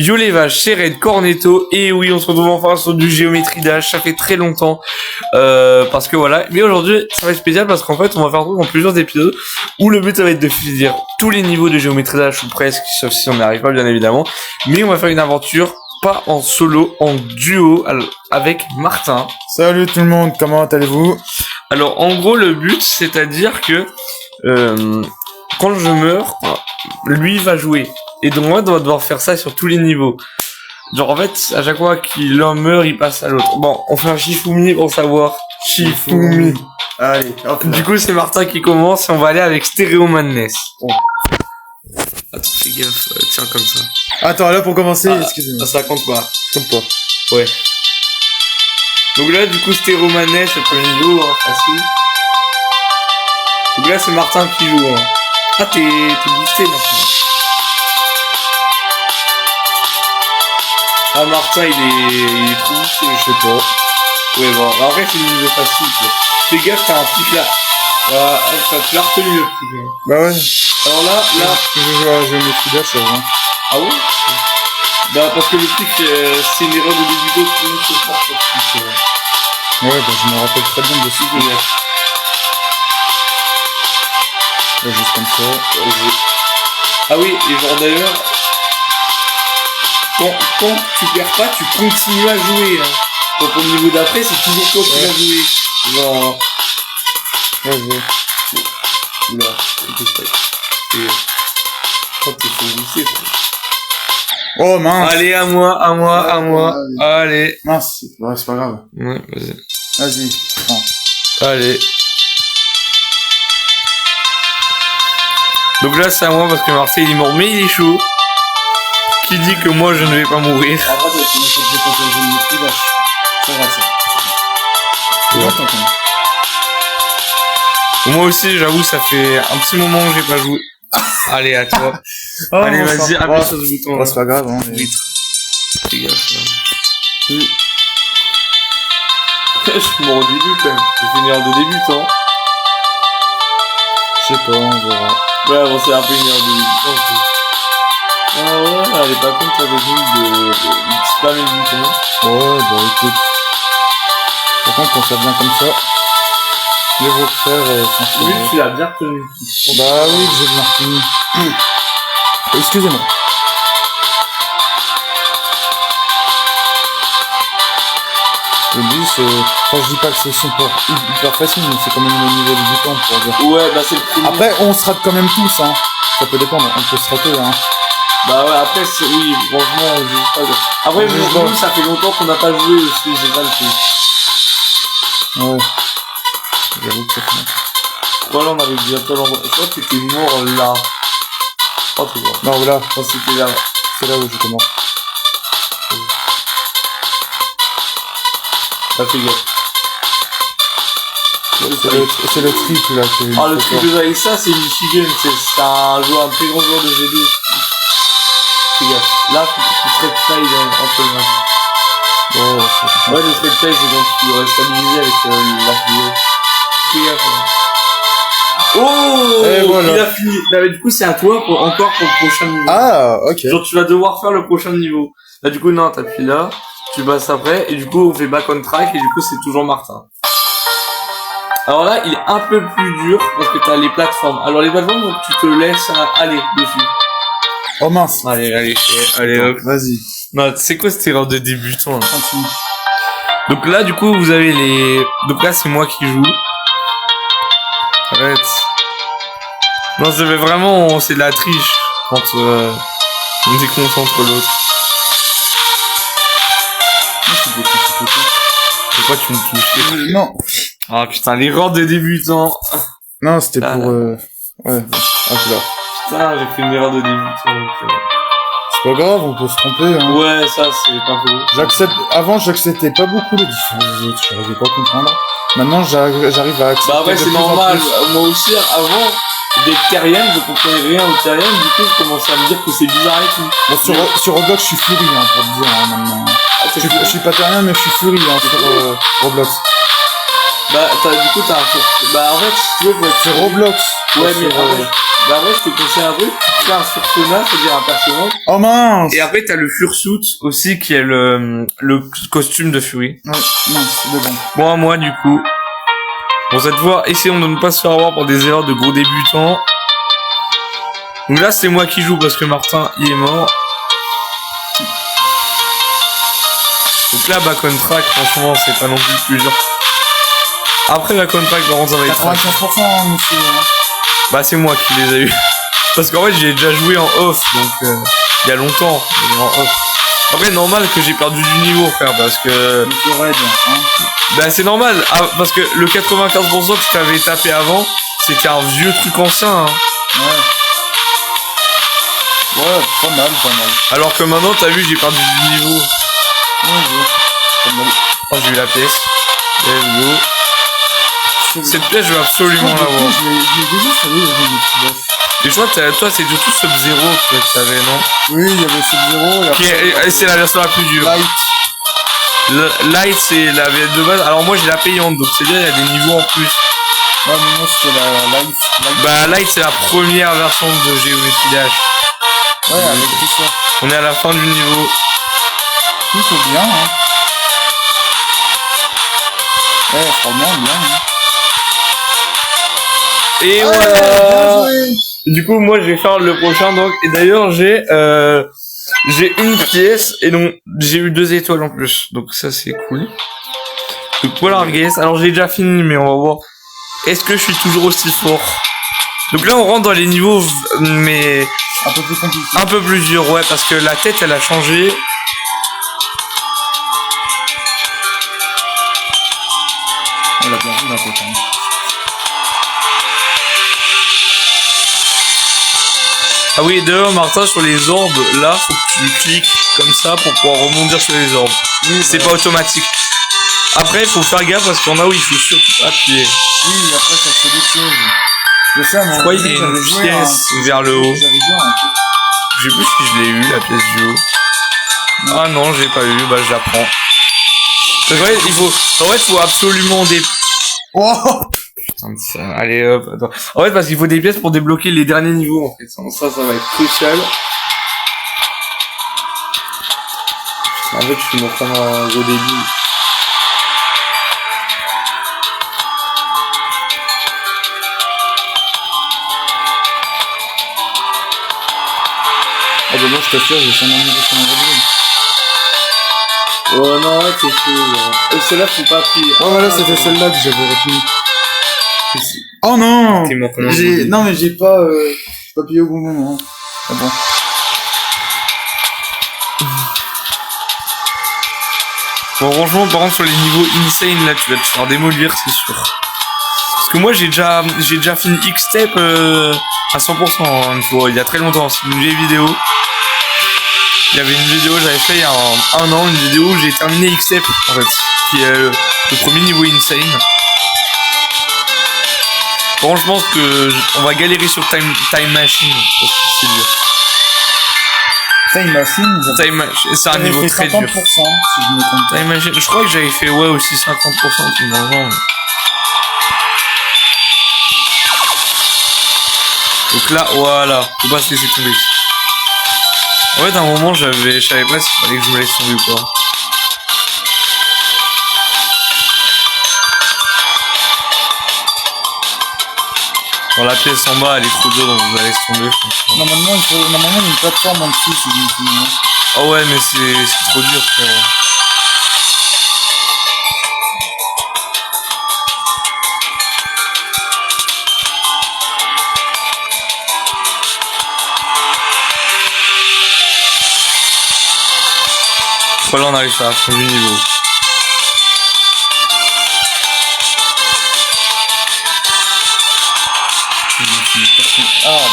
Yo les vaches, c'est Red Cornetto, et oui, on se retrouve enfin sur du Géométrie Dash, ça fait très longtemps, parce que voilà, mais aujourd'hui, ça va être spécial parce qu'en fait, on va faire un truc en plusieurs épisodes, où le but, ça va être de finir tous les niveaux de Géométrie Dash, ou presque, sauf si on n'y arrive pas, bien évidemment, mais on va faire une aventure, pas en solo, en duo, avec Martin. Salut tout le monde, comment allez-vous? Alors, en gros, le but, c'est-à-dire que, quand je meurs, lui va jouer. Et donc moi, on va devoir faire ça sur tous les niveaux. Genre en fait, à chaque fois l'un meurt, il passe à l'autre. Bon, on fait un Shifumi pour savoir. Shifumi. Allez, hop. Du coup, c'est Martin qui commence et on va aller avec Stereo Madness. Oh. Attends, fais gaffe, tiens comme ça. Attends, là pour commencer, excusez-moi. Ça compte pas. Comme toi. Ouais. Donc là, du coup, Stereo Madness, le premier niveau, hein, facile. Donc là, c'est Martin qui joue. Hein. Ah, t'es boosté maintenant. Ah, Martin, il est trop boosté, je sais pas. Ouais, bon, après, c'est une niveau facile, quoi. Fais gaffe, t'as un petit là. Voilà, tu l'as retenu, le petit là. Bah ouais. Alors là. Je joue à Géométrie Dash, c'est vrai. Ah ouais? Bah, parce que le truc, c'est une erreur de début tout le monde se porte sur ce truc, Ouais, bah je me rappelle très bien de ce truc. Ouais, juste comme ça. Ah oui, et genre d'ailleurs, quand tu perds pas, tu continues à jouer. Hein. Donc au niveau d'après, c'est toujours toi qui vas jouer. Genre. Ouais. Oula, qu'est-ce que c'est? Oh, t'es fou, Oh mince. Allez, à moi. Allez. Mince, ouais, c'est pas grave. Ouais, vas-y. Vas-y, prends. Allez. Donc là, c'est à moi parce que Marseille il est mort, mais il est chaud. Qui dit que moi je ne vais pas mourir? Après, tu m'as fait dépenser le Géométrie Dash. C'est vrai ça. C'est longtemps quand même. Moi aussi, j'avoue, ça fait un petit moment que j'ai pas joué. Allez, à toi. Oh, allez, vas-y, appuie sur ce bouton. Oh, c'est pas grave, hein. Oui. Fais gaffe, là. Oui. Je suis mort au début, quand même. Je vais finir de débutant. Je sais pas, on verra. Ouais, bon, c'est un peu une erreur de débutant. Ah ouais, elle est pas contre avec nous de spammer le bouton. Ouais, bah écoute. Par contre, quand ça vient comme ça, je vais vous refaire sans Oui, finir. tu l'as bien tenu. Bah oui, que j'ai bien fini. Excusez-moi. Le but, c'est... Enfin, je dis pas que c'est hyper facile, mais c'est quand même le niveau du temps, pour dire. Ouais, bah c'est le premier. Après, on se rate quand même tous, hein. Ça peut dépendre, on peut se rater, hein. Bah ouais, après, oui, franchement, on joue pas. Après, nous, ça fait longtemps qu'on n'a pas joué aussi, c'est ça le truc. Ouais. J'avoue que ça fait longtemps. Voilà, on arrive bientôt à l'endroit. Je crois que t'étais mort là. Oh, tu vois. Non, là, Quand c'était là. c'est là où je commence. Ça fait gaffe. C'est le triple, là, que... Ah, le truc de avec ça, c'est Michigan, c'est un joueur, un très grand joueur de G2. Fais gaffe. Là, tu serais play entre les mains. Ouais, le straight play, c'est quand tu restes stabilisé avec la vidéo. Fais gaffe. Oh, et voilà. Il a fini. Là, mais du coup, c'est à toi encore pour le prochain niveau. Ah, ok. Genre, tu vas devoir faire le prochain niveau. Là, du coup, non, t'appuies là, tu passes après, et du coup, on fait back on track, et du coup, c'est toujours Martin. Alors là, il est un peu plus dur, parce que t'as les plateformes. Alors, les plateformes, donc, tu te laisses aller dessus. Oh mince. Allez, hop. Vas-y. Non, c'est quoi cette erreur de débutant, là? Continue. Donc là, du coup, vous avez les... Donc là, c'est moi qui joue. Arrête. Non, c'est vraiment... C'est de la triche. Quand on déconcentre l'autre. Pourquoi tu me touches? Non. Ah putain, l'erreur de débutant. Non, c'était Ah, pour... Ouais. Ah, c'est là. Putain, j'ai fait une erreur de débutant. C'est pas grave, on peut se tromper, hein. Ouais, ça, c'est pas faux. Avant, j'acceptais pas beaucoup les différences des autres, je n'arrivais pas à comprendre. Maintenant, j'arrive à accepter. Bah ouais, de c'est plus en normal. plus. Moi aussi, avant, des terriens, je comprenais rien aux terriens, du coup, je commençais à me dire que c'est bizarre et tout. Bon, sur Roblox, je suis furie, hein, pour te dire, hein, maintenant. Ah, Je suis pas terrien, mais je suis furie, hein, sur Roblox. Du coup, t'as un... Bah, en fait, si tu veux, faut être C'est Roblox. Ouais, mais sur, après, je te conseille un truc. Tu crées un personnage, c'est-à-dire un personnage. Oh mince. Et après, t'as le Fursuit aussi, qui est le costume de Fury. Ouais, mince, mais bon. Bon, moi, du coup. Bon, cette fois, essayons de ne pas se faire avoir pour des erreurs de gros débutants. Donc là, c'est moi qui joue parce que Martin, il est mort. Donc là, back on track, franchement, c'est pas non plus dur. Après back on track, par contre, ça va être 95%, monsieur. Bah, c'est moi qui les ai eu. Parce qu'en fait, j'ai déjà joué en off, donc il y a longtemps, mais en off. Après, normal que j'ai perdu du niveau, frère, parce que... Bah, c'est normal, parce que le 95% que je t'avais tapé avant, c'était un vieux truc ancien, hein. Ouais, pas mal. Alors que maintenant, t'as vu, j'ai perdu du niveau. Pas mal. Oh, j'ai eu la pièce. Let's go. Cette pièce, je veux absolument l'avoir. Et je crois que toi, c'est surtout Sub-Zero que t'avais, non? Oui, il y avait Sub-Zero. Et c'est la version la plus dure. Light, c'est la VS de base. Alors moi, j'ai la payante, donc c'est bien, il y a des niveaux en plus. Ouais, mais moi, c'était la Light. Bah, Light, c'est la première version de Geometry Dash. Ouais, avec tout ça. On est à la fin du niveau. Plutôt bien, hein. Ouais, vraiment bien, hein. Et voilà. Du coup, moi, je vais faire le prochain, donc. Et d'ailleurs, j'ai une pièce, et donc, j'ai eu 2 étoiles en plus. Donc, ça, c'est cool. Donc, voilà, guys. Alors, j'ai déjà fini, mais on va voir. Est-ce que je suis toujours aussi fort? Donc là, on rentre dans les niveaux, mais... Un peu plus compliqué. Un peu plus dur, ouais, parce que la tête, elle a changé. On l'a bien vu, la tête, hein. Ah oui, d'ailleurs, Martin, sur les orbes, là, faut que tu cliques comme ça pour pouvoir rebondir sur les orbes. Oui, c'est pas automatique. Après, il faut faire gaffe parce qu'il y en a où il faut surtout pas appuyer. Oui, après, ça fait des choses. C'est ça, moi. Je crois qu'il y a une pièce vers le haut. Je sais plus si je l'ai eu, la pièce du haut. Ah non, je l'ai pas eu, bah je la prends. En fait, il faut absolument des... Oh Putain de ça. Allez hop, attends. En fait, parce qu'il faut des pièces pour débloquer les derniers niveaux, en fait. Ça va être crucial. En fait, je suis mon frère un gros débile. Ah bah moi je t'assure, j'ai son amour sur mon rodrigues. Oh non, ouais, c'est chaud. Et celle-là, faut pas appuyer. Oh voilà, c'était celle-là que j'avais retenue. Oh non. Non mais j'ai pas appuyé au bon moment. Ah bon. Bon, franchement, par contre, sur les niveaux insane, là, tu vas te faire démolir, c'est sûr. Parce que moi, j'ai déjà fini X-Step à 100%, hein, une fois, il y a très longtemps. C'est une vieille vidéo. Il y avait une vidéo que j'avais fait il y a un an, une vidéo où j'ai terminé X-Step, en fait, qui est le premier niveau insane. Bon, je pense que on va galérer sur Time Machine, parce que c'est dur. Time Machine, c'est un niveau très dur. 50%, si je me trompe pas. Time Machine, je crois que j'avais fait aussi 50% finalement. Donc là, voilà, faut pas se laisser tomber. En fait, à un moment, je savais pas s'il fallait que je me laisse tomber ou pas. Dans la pièce en bas, elle est trop dure, donc je la laisse tomber, je pense. Normalement, il y a une plateforme en dessous, si je me souviens. Oh ouais, mais c'est trop dur, frère. Voilà, on arrive à la fin du niveau.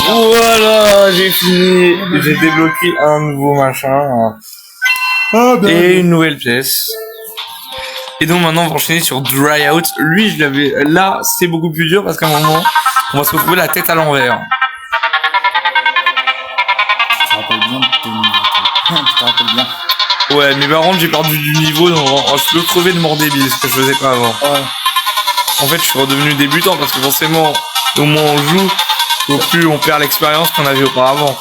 Voilà, j'ai fini. J'ai débloqué un nouveau machin. Et une nouvelle pièce. Et donc maintenant on va enchaîner sur Dry Out. Lui, je l'avais... Là, c'est beaucoup plus dur parce qu'à un moment, on va se retrouver la tête à l'envers. Je te rappelle bien de tes niveaux. Je te rappelle bien. Ouais, mais par contre, j'ai perdu du niveau, donc je peux crever de mort débile, ce que je faisais pas avant. Ouais. en fait, je suis redevenu débutant parce que forcément, au moins on joue, au plus on perd l'expérience qu'on avait auparavant.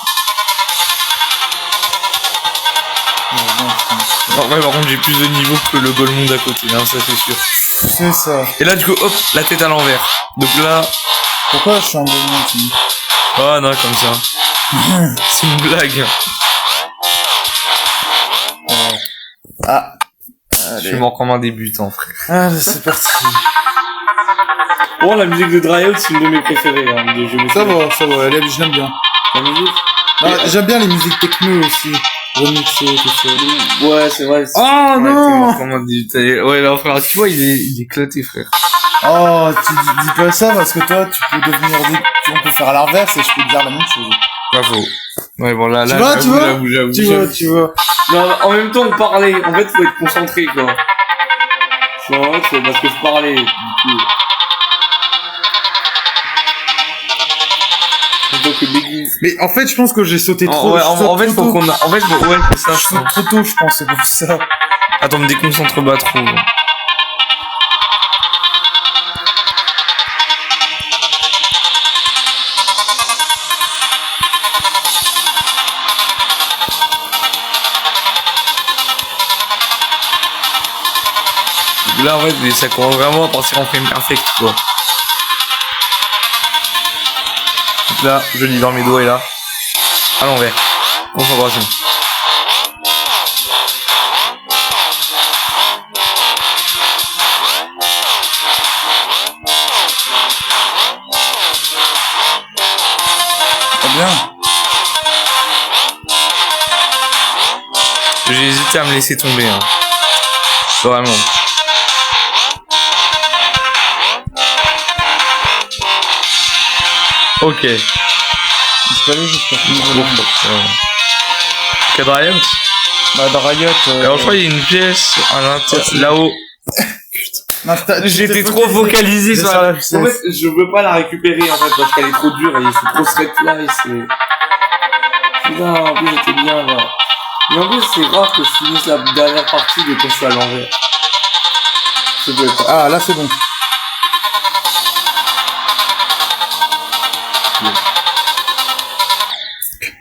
Ouais, par contre, j'ai plus de niveau que le Golemond à côté, hein, ça c'est sûr. C'est ça. Et là, du coup, hop, la tête à l'envers. Donc là... Pourquoi je suis en Golemond, tu dis? Ah non, comme ça. C'est une blague. Ah. Je suis mort comme un débutant, frère. Allez, c'est parti. Bon, la musique de Dry Out, c'est une de mes préférées. Hein, de jeux ça va, je l'aime bien. La musique j'aime bien les musiques techno aussi. Remixées, tout ça. Ouais, c'est vrai. Oh non! Ouais, là, frère, tu vois, il est éclaté, frère. Oh, tu dis pas ça parce que toi, tu peux devenir... On peut faire l'inverse et je peux te dire la même chose. Pas faux. Ouais, bon, là, tu vois. Non, en même temps, on parlait. En fait, faut être concentré, quoi. C'est vrai, c'est parce que je parlais, du coup. Mais en fait, je pense que j'ai sauté trop. Ouais, en fait, faut qu'on a... En fait, ouais, c'est ça. Je saute trop tôt, je pense, c'est pour ça. Attends, me déconcentre pas trop. Là, en fait, ça commence vraiment à partir en frame perfect, quoi. Donc là, je lis dans mes doigts et là, à l'envers. Concentration. Très bien. J'ai hésité à me laisser tomber, hein. Vraiment. Ok. Je peux aller jusqu'à Quel Riot? Bah, dans Riot. Alors, je crois qu'il y a une pièce à l'intérieur. Là-haut. Putain. J'étais trop focalisé sur la pièce. En fait, je veux pas la récupérer, en fait, parce qu'elle est trop dure et il faut trop se là et c'est... Putain, en plus, j'étais bien, là. Mais en plus, c'est rare que je finisse la dernière partie de quand je suis à l'envers. Ah, là, c'est bon.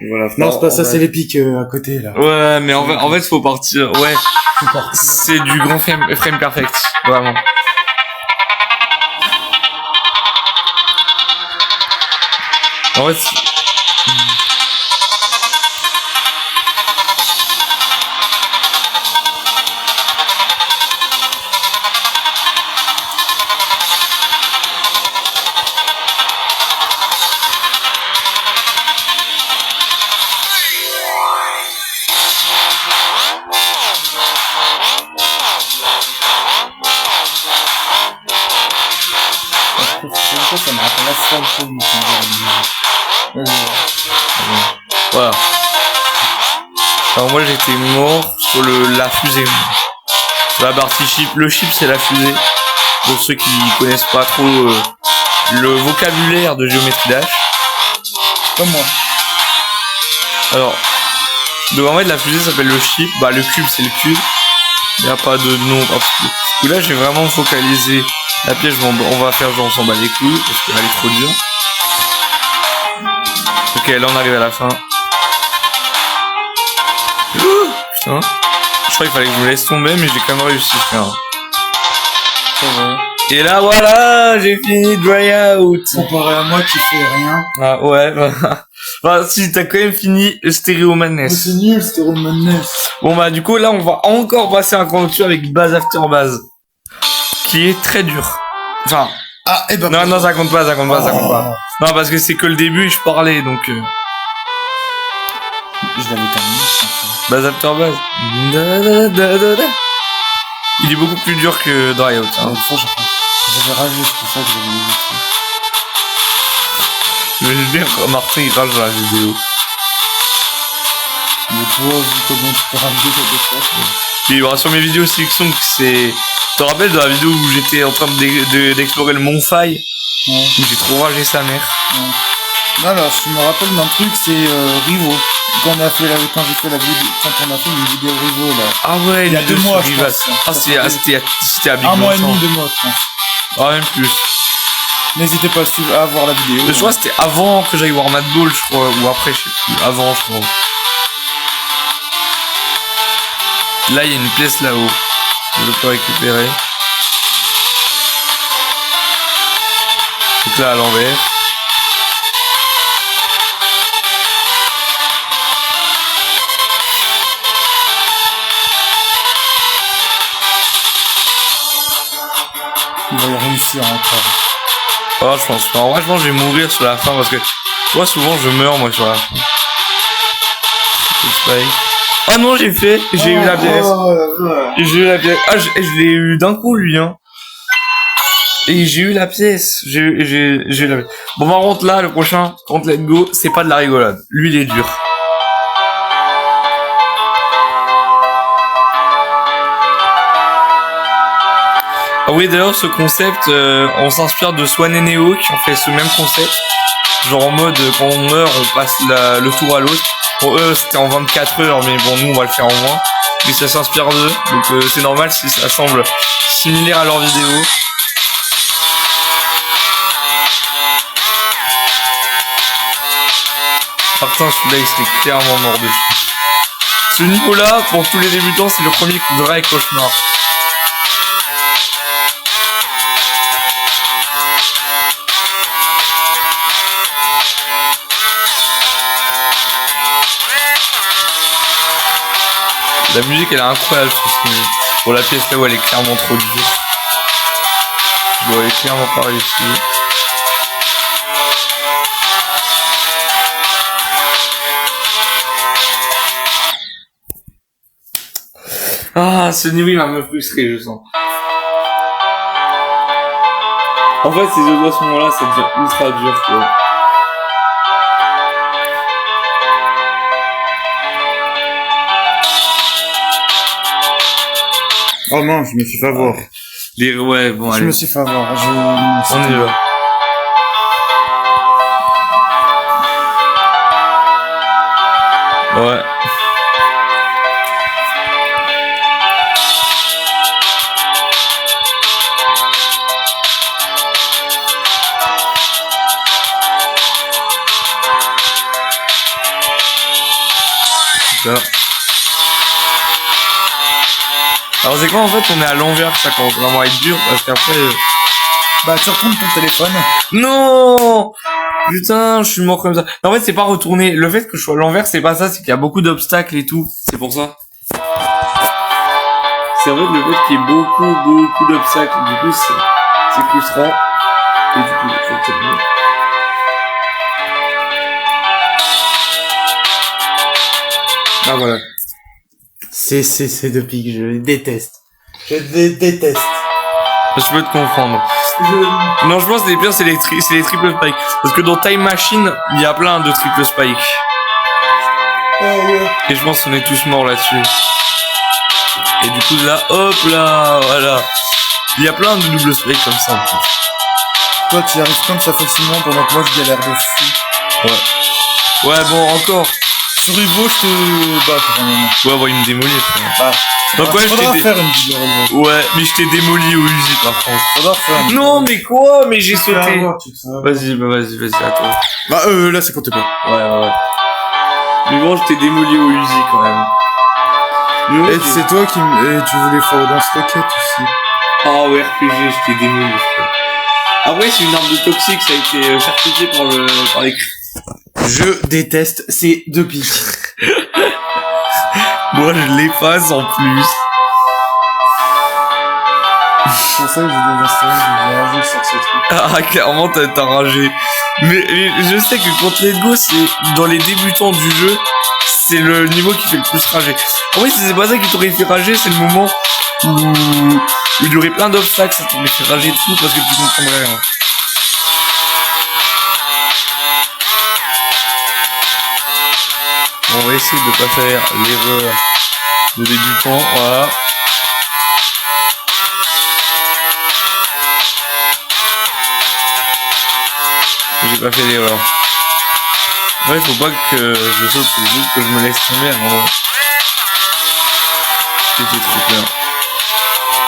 Voilà, non, c'est pas ça, c'est l'épique à côté, là. Ouais, mais en fait, faut partir. Ouais. C'est du grand frame perfect. Vraiment. En fait, ça me rappelle la salle voilà. Alors moi j'étais mort sur la fusée. Sur la partie chip. Le chip c'est la fusée. Pour ceux qui connaissent pas trop le vocabulaire de Geometry Dash. Comme moi. Alors, donc en fait la fusée s'appelle le chip. Bah le cube c'est le cube. Il n'y a pas de nom particulier. Et là j'ai vraiment focalisé la pièce. On va faire genre on s'en bat les couilles parce qu'elle est trop dure. Ok, là on arrive à la fin. Putain. Je crois qu'il fallait que je me laisse tomber, mais j'ai quand même réussi, frère. Et là, voilà, j'ai fini Dry Out. Comparé à moi qui fais rien. Ah ouais, bah si, t'as quand même fini Stereo Madness. C'est nul, Stereo Madness. Bon bah du coup, là, on va encore passer un cran dessus avec Base After Base. Qui est très dur. Enfin... Ah, et ben... Non, ça compte pas. Non, parce que c'est que le début et je parlais, donc... Je l'avais terminé, Base After Base. Il est beaucoup plus dur que Dry Out. Hein. J'avais ragé, c'est pour ça que j'avais mis. J'ai bien remarqué, il rage dans la vidéo. Mais toi, vu comment tu peux rager des fois. Puis sur mes vidéos sélection, c'est... Tu te rappelles de la vidéo où j'étais en train d'explorer le Mont Faille? Ouais. J'ai trop ragé sa mère. Ouais. Non, alors, je me rappelle d'un truc, c'est Rivo. Quand on a fait la vidéo, quand on a fait une vidéo Rivo, là. Ah ouais, il y a 2 mois, je pense. Ah, c'était à Big Un mois et demi, 2 mois, je pense. Ah, même plus. N'hésitez pas à voir la vidéo. Je crois que c'était avant que j'aille voir Mad Ball, je crois, ou après, je sais plus. Avant, je crois. Là, il y a une pièce là-haut. Je peux récupérer. Donc là, à l'envers. Il va y réussir encore. Oh, je pense pas. En vrai, je pense que je vais mourir sur la fin parce que moi, souvent, je meurs, moi, sur la fin. Oh non, j'ai eu la pièce. J'ai eu la pièce. Ah, je l'ai eu d'un coup, lui, hein. Et j'ai eu la pièce. J'ai eu la pièce. Bon, par contre, là, le prochain, contre Let's Go, c'est pas de la rigolade. Lui, il est dur. Ah oui, d'ailleurs, ce concept, on s'inspire de Swan et Neo qui ont fait ce même concept. Genre en mode, quand on meurt, on passe le tour à l'autre. Pour eux, c'était en 24 heures, mais bon, nous, on va le faire en moins. Mais ça s'inspire d'eux, donc c'est normal si ça semble similaire à leur vidéo. Ah putain, celui-là, il serait clairement mort dessus. Ce niveau-là, pour tous les débutants, c'est le premier vrai cauchemar. La musique elle est incroyable pour la pièce là où elle est clairement trop dure. Je dois clairement pas réussi. Ah, ce niveau il va me frustrer, je sens. En fait, ces autres à ce moment-là, ça devient ultra dur, quoi. Oh non, je me suis fait avoir. Ouais, bon, allez. Je me suis fait avoir. On y va. Ouais. Ça. Alors c'est quoi en fait, on est à l'envers, ça commence vraiment à être dur parce qu'après bah tu retournes ton téléphone. Non, putain, je suis mort comme ça. En fait, c'est pas retourner. Le fait que je sois à l'envers, c'est pas ça, c'est qu'il y a beaucoup d'obstacles et tout. C'est pour ça. C'est en fait le fait qu'il y ait beaucoup d'obstacles. Du coup, c'est frustrant. Et du coup, c'est bon. Ah voilà. C'est depuis que je déteste. Je déteste. Je peux te comprendre. Non, je pense que les pires, c'est les triple spikes. Parce que dans Time Machine, il y a plein de triple spikes. Ouais. Et je pense qu'on est tous morts là-dessus. Et du coup, là, hop là, voilà. Il y a plein de double spikes comme ça en plus. Toi, tu y arrives comme ça facilement pendant que moi, je galère dessus. Ouais. Ouais, bon, encore. Sur Hugo, je te bats quand même. Ouais, bon, il me démolit, frère. Ah. Donc ouais, faudra faire une vidéo. Ouais, mais je t'ai démoli au Uzi par contre. Faudra faire une non, mais quoi? Mais j'ai sauté. Vas-y, à toi. Bah là, c'est compté pas. Ouais. Mais bon, je t'ai démoli au Uzi quand même. Et c'est toi qui tu voulais faire dans ce rocket aussi. Ah ouais, RPG, je t'ai démoli, frère. Après, c'est une arme de toxique, ça a été certifié par les... Je déteste ces deux pics. Moi, je l'efface en plus. C'est pour ça que j'ai désinstallé, j'ai ragé sur ce truc. Ah, clairement, t'as ragé. Mais je sais que contre Let's Go, c'est dans les débutants du jeu, c'est le niveau qui fait le plus rager. En vrai, c'est pas ça qui t'aurait fait rager, c'est le moment où il y aurait plein d'obstacles, ça t'aurait fait rager de fou parce que tu comprendrais rien. On va essayer de pas faire l'erreur de débutant, voilà. J'ai pas fait l'erreur. Ouais, faut pas que je saute, c'est juste que je me laisse tomber à un moment. C'est ces trucs là.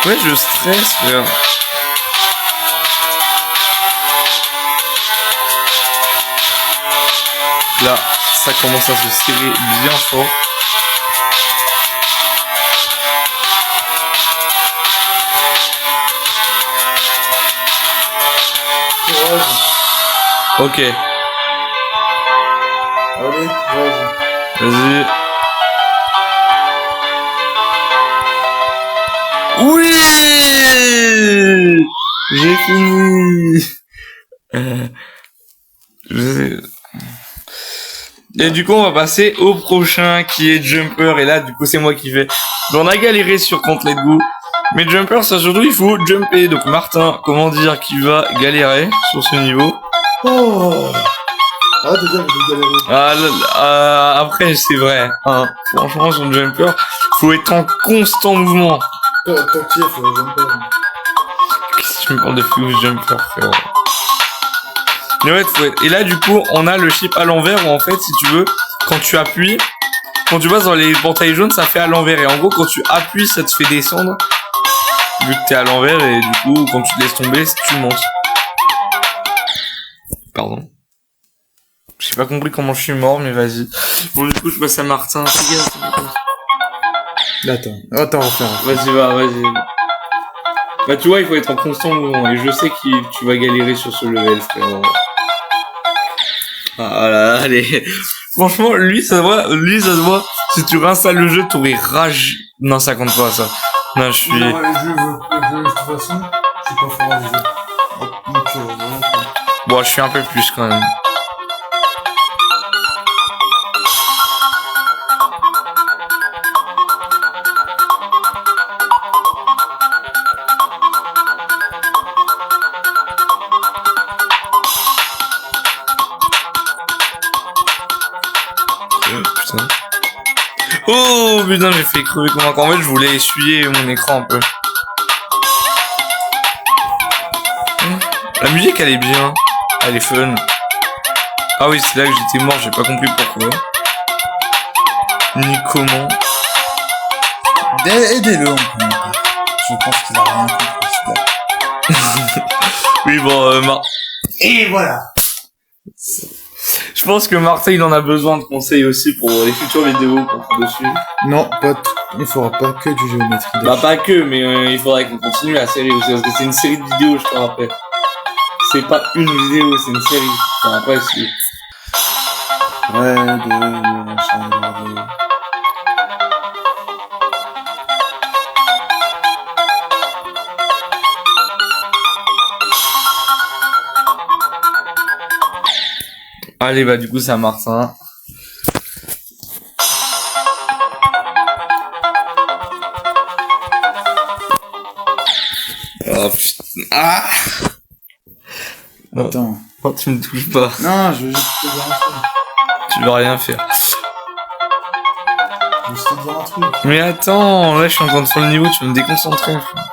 Ouais, je stresse, frère. là, ça commence à se serrer bien fort. Ok. Allez, vas-y. Oui, j'ai fini. Et du coup, on va passer au prochain qui est Jumper. Et là, du coup, c'est moi qui vais. On a galéré sur contre Let's Go. Mais Jumper, ça surtout, il faut jumper. Donc, Martin, comment dire qu'il va galérer sur ce niveau? Oh. Ah, t'es bien, je vais galérer. Après, c'est vrai. Hein. Franchement, sur Jumper, faut être en constant mouvement. Tant qu'il faut Jumper. Qu'est-ce que tu me parles de Fuse Jumper, frérot? Mais ouais, faut être... Et là, du coup, on a le chip à l'envers où, en fait, si tu veux, quand tu appuies, quand tu passes dans les portails jaunes, ça fait à l'envers. Et en gros, quand tu appuies, ça te fait descendre. Vu que t'es à l'envers, et du coup, quand tu te laisses tomber, tu montes. Pardon. J'ai pas compris comment je suis mort, mais vas-y. Bon, du coup, je passe à Martin. Attends, on va faire. Vas-y, vas-y. Bah, tu vois, il faut être en constant mouvement. Et je sais que tu vas galérer sur ce level, frérot. Ah là, allez. Franchement, lui, ça se voit. Si tu réinstalles le jeu, t'aurais rage. Non, ça compte pas, ça. Non, je suis... Non, de toute façon, je suis pas fort à jeu. Bon, je suis un peu plus, quand même. Putain. Oh putain, j'ai fait crever comme un con. En fait, je voulais essuyer mon écran un peu. La musique, elle est bien. Elle est fun. Ah oui, c'est là que j'étais mort, j'ai pas compris pourquoi. Ni comment. Aidez-le, je pense qu'il a rien compris. Oui, bon, Et voilà. Je pense que Martin, il en a besoin de conseils aussi pour les futures vidéos qu'on fera dessus. Non, il faudra pas que du géométrie. Bah, pas que, mais il faudrait qu'on continue la série aussi, parce que c'est une série de vidéos, je te rappelle. C'est pas une vidéo, c'est une série. Enfin, après, c'est... Allez, bah, du coup, c'est à Martin. Oh, putain. Ah! Attends. Oh, tu me touches pas. Non, je veux juste te dire un truc. Tu veux rien faire. Je veux juste te dire un truc. Mais attends, là, je suis en train de faire le niveau, tu vas me déconcentrer, frère.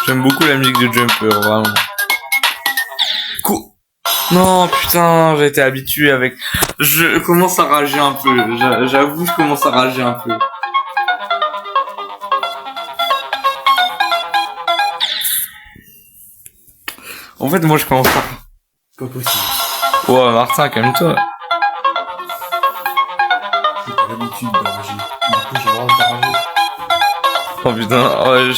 J'aime beaucoup la musique de Jumper, vraiment. Non, putain, j'ai été habitué avec... Je commence à rager un peu. J'avoue, je commence à rager un peu. En fait, moi, je commence à... Pas possible. Ouais, Martin, calme-toi. J'ai pas l'habitude de rager. Du coup, j'ai le droit de rager. Oh putain, ouais,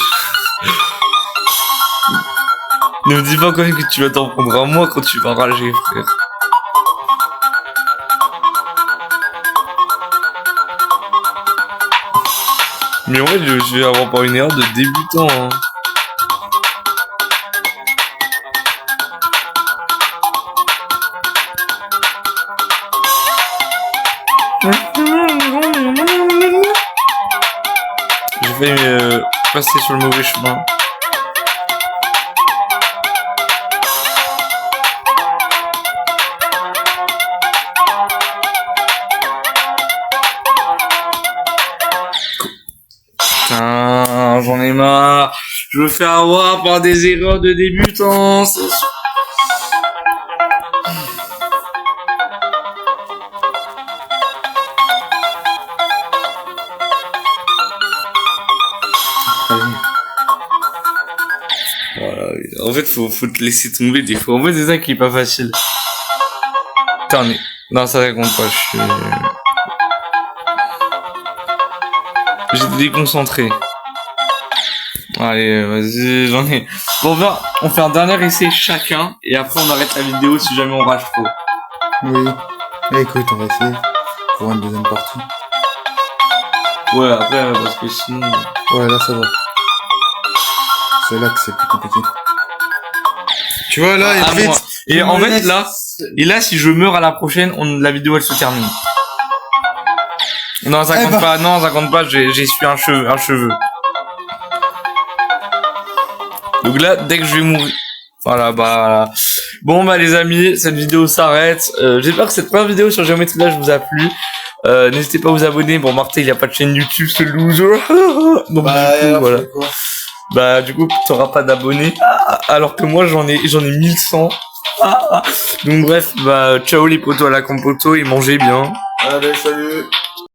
Ne me dis pas quand même que tu vas t'en prendre à moi quand tu vas rager, frère. Mais en fait, je vais avoir pas une erreur de débutant, hein. J'ai failli passer sur le mauvais chemin. Putain, j'en ai marre. Je me fais avoir par des erreurs de débutants. En fait, faut te laisser tomber des fois. En fait, c'est ça qui est pas facile. Putain, mais... Non, ça compte pas, J'étais déconcentré. Allez, vas-y, j'en ai... Bon, on fait un dernier essai chacun, et après on arrête la vidéo si jamais on rage trop. Oui. Écoute, on va essayer. Pour une deuxième partie. Ouais, après, parce que sinon... Ouais, là, ça va. C'est là que c'est plus compliqué. Tu vois, là, et en fait, là, si je meurs à la prochaine, la vidéo, elle se termine. Non, ça compte pas, non, ça compte pas, j'ai su un cheveu. Donc là, dès que je vais mourir... Voilà. Bon, les amis, cette vidéo s'arrête. J'espère que cette première vidéo sur Géométrie Dash vous a plu. N'hésitez pas à vous abonner. Bon, Martin, il a pas de chaîne YouTube, ce loser. Donc, voilà. Du coup, t'auras pas d'abonnés. Alors que moi, j'en ai 1100. Donc, bref, ciao les potos à la compoto et mangez bien. Allez, salut.